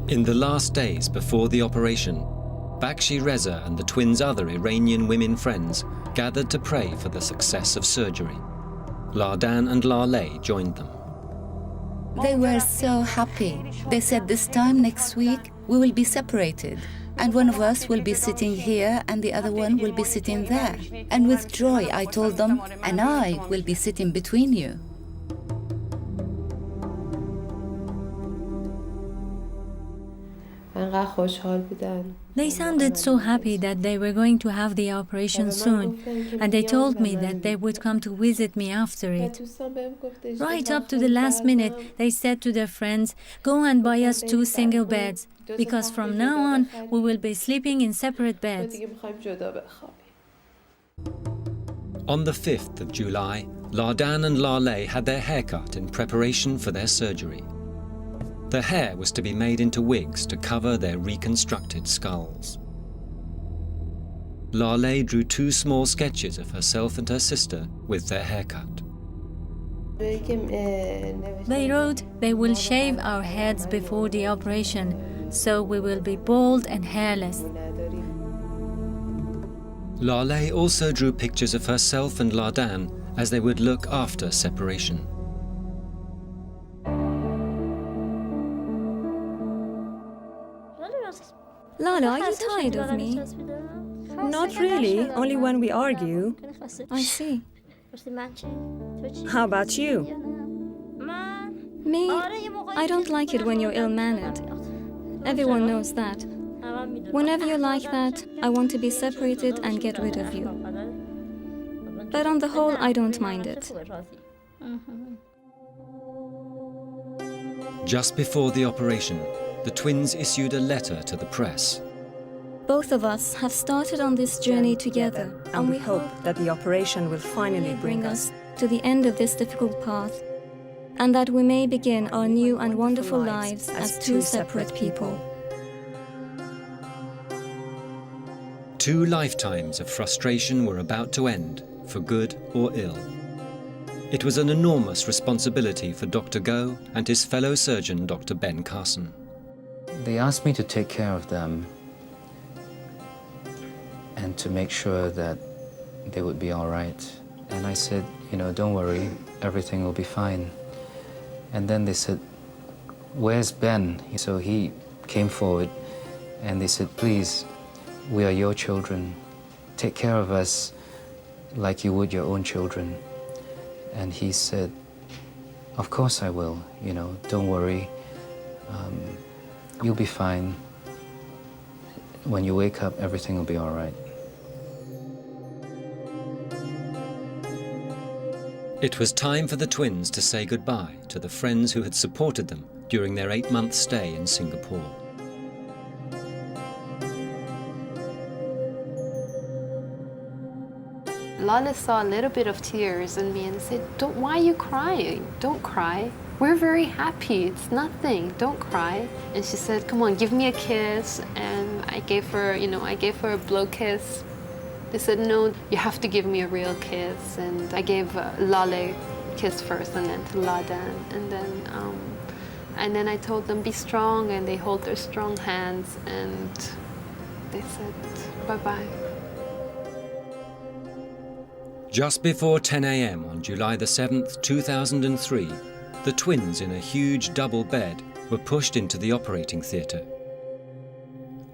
In the last days before the operation, Bakshi Reza and the twins' other Iranian women friends gathered to pray for the success of surgery. Ladan and Laleh joined them. They were so happy. They said this time next week we will be separated. And one of us will be sitting here and the other one will be sitting there. And with joy I told them, and I will be sitting between you. They sounded so happy that they were going to have the operation soon, and they told me that they would come to visit me after it. Right up to the last minute, they said to their friends, "Go and buy us 2 single beds, because from now on we will be sleeping in separate beds." On the 5th of July, Ladan and Laleh had their hair cut in preparation for their surgery. The hair was to be made into wigs to cover their reconstructed skulls. Laleh drew 2 small sketches of herself and her sister with their haircut. They wrote, "They will shave our heads before the operation, so we will be bald and hairless." Laleh also drew pictures of herself and Ladan as they would look after separation. Lala, are you tired of me? Not really, only when we argue. I see. How about you? Me? I don't like it when you're ill-mannered. Everyone knows that. Whenever you're like that, I want to be separated and get rid of you. But on the whole, I don't mind it. Just before the operation, the twins issued a letter to the press. Both of us have started on this journey together, And we hope that the operation will finally bring us to the end of this difficult path, and that we may begin our new and wonderful lives as 2 separate people. 2 lifetimes of frustration were about to end, for good or ill. It was an enormous responsibility for Dr. Go and his fellow surgeon, Dr. Ben Carson. They asked me to take care of them and to make sure that they would be all right. And I said, don't worry, everything will be fine. And then they said, "Where's Ben?" So he came forward and they said, "Please, we are your children. Take care of us like you would your own children." And he said, "Of course I will, don't worry. You'll be fine. When you wake up, everything will be all right." It was time for the twins to say goodbye to the friends who had supported them during their 8-month stay in Singapore. Laleh saw a little bit of tears in me and said, "Why are you crying? Don't cry. We're very happy. It's nothing. Don't cry." And she said, "Come on, give me a kiss." And I gave her, a blow kiss. They said, "No, you have to give me a real kiss." And I gave Laleh a kiss first, and then to Ladan, and then I told them, "Be strong," and they hold their strong hands, and they said, "Bye-bye." Just before 10 a.m. on July the 7th, 2003, the twins in a huge double bed were pushed into the operating theatre.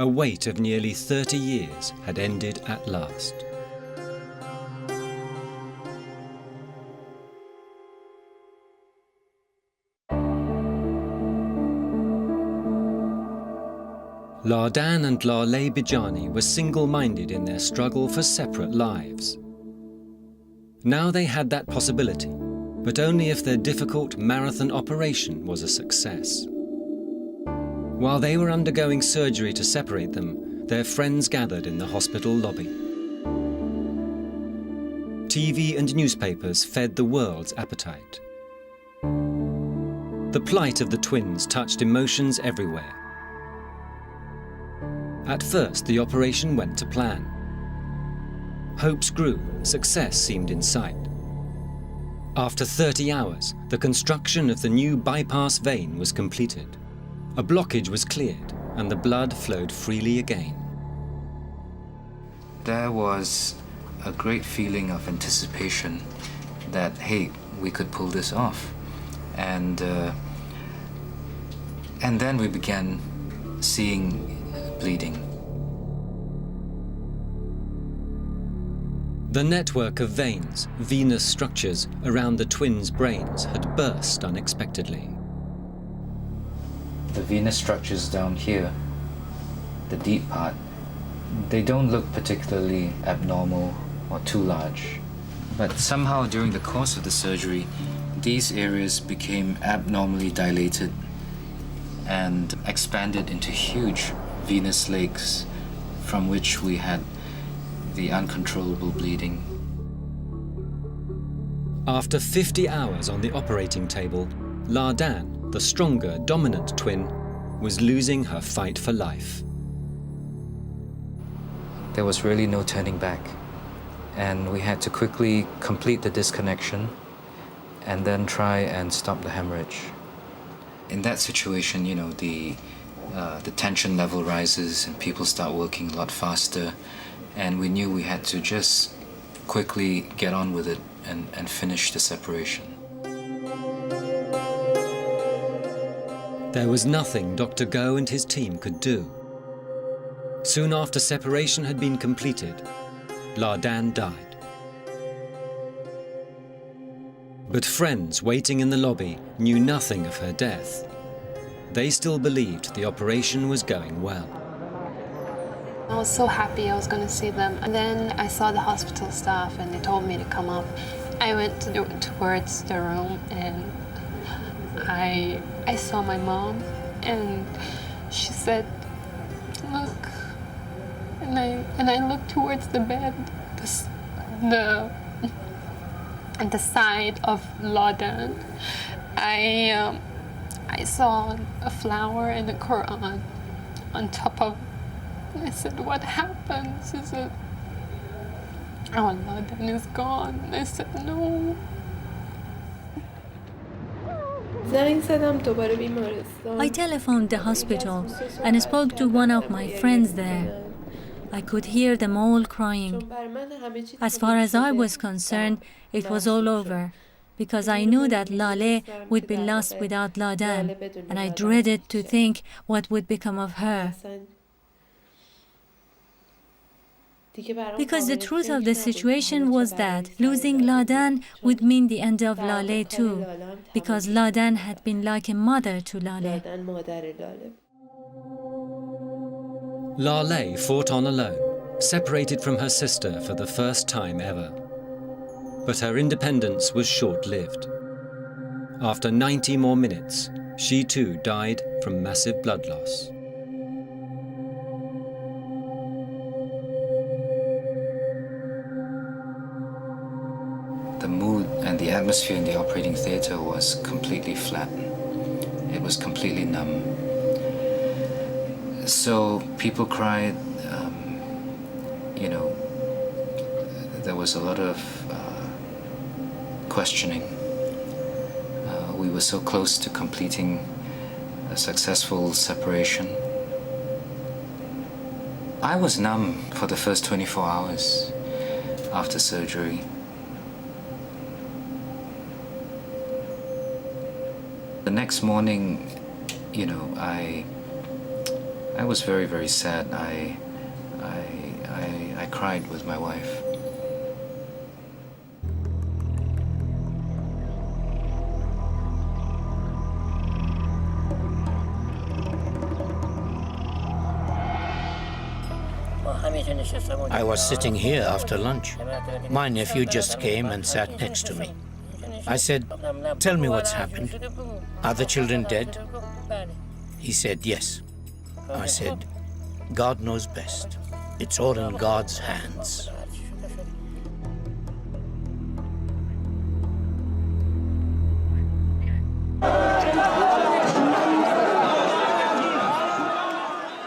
A wait of nearly 30 years had ended at last. Ladan and Laleh Bijani were single-minded in their struggle for separate lives. Now they had that possibility, but only if their difficult marathon operation was a success. While they were undergoing surgery to separate them, their friends gathered in the hospital lobby. TV and newspapers fed the world's appetite. The plight of the twins touched emotions everywhere. At first, the operation went to plan. Hopes grew, success seemed in sight. After 30 hours, the construction of the new bypass vein was completed. A blockage was cleared and the blood flowed freely again. There was a great feeling of anticipation that, hey, we could pull this off. And then we began seeing bleeding. The network of veins, venous structures around the twins' brains had burst unexpectedly. The venous structures down here, the deep part, they don't look particularly abnormal or too large. But somehow during the course of the surgery, these areas became abnormally dilated and expanded into huge venous lakes from which we had the uncontrollable bleeding. After 50 hours on the operating table, Ladan, the stronger, dominant twin, was losing her fight for life. There was really no turning back, and we had to quickly complete the disconnection and then try and stop the hemorrhage. In that situation, you know, the tension level rises and people start working a lot faster, and we knew we had to just quickly get on with it and finish the separation. There was nothing Dr. Go and his team could do. Soon after separation had been completed, Ladan died. But friends waiting in the lobby knew nothing of her death. They still believed the operation was going well. I was so happy I was going to see them. And then I saw the hospital staff and they told me to come up. I went towards the room and I saw my mom and she said, "Look." And I looked towards the bed, the side of Ladan. I saw a flower and a Quran on top of. I said, "What happens?" She said, "Oh, Ladan is gone." I said, "No." I telephoned the hospital and spoke to one of my friends there. I could hear them all crying. As far as I was concerned, it was all over, because I knew that Laleh would be lost without Ladan, and I dreaded to think what would become of her. Because the truth of the situation was that losing Ladan would mean the end of Laleh too, because Ladan had been like a mother to Laleh. Laleh fought on alone, separated from her sister for the first time ever. But her independence was short-lived. After 90 more minutes, she too died from massive blood loss. The mood and the atmosphere in the operating theatre was completely flat. It was completely numb. So people cried, you know, there was a lot of questioning. We were so close to completing a successful separation. I was numb for the first 24 hours after surgery. The next morning, you know, I was very, very sad. I cried with my wife. I was sitting here after lunch. My nephew just came and sat next to me. I said, "Tell me what's happened. Are the children dead?" He said, "Yes." I said, "God knows best. It's all in God's hands."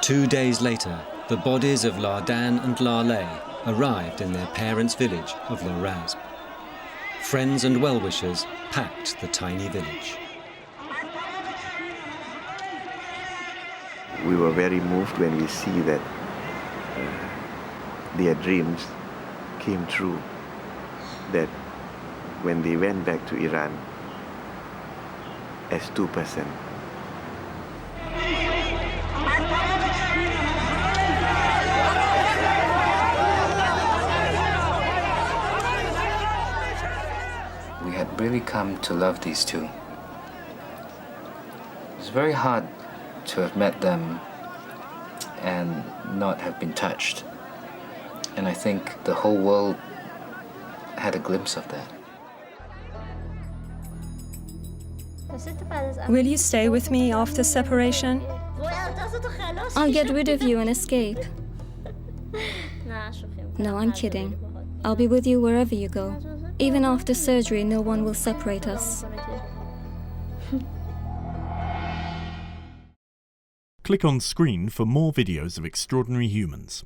Two days later, the bodies of Ladan and Laleh arrived in their parents' village of Lorazb. Friends and well-wishers packed the tiny village. We were very moved when we see that their dreams came true, that when they went back to Iran as 2%. We had really come to love these two. It's very hard to have met them and not have been touched. And I think the whole world had a glimpse of that. Will you stay with me after separation? I'll get rid of you and escape. No, I'm kidding. I'll be with you wherever you go. Even after surgery, no one will separate us. Click on screen for more videos of Extraordinary Humans.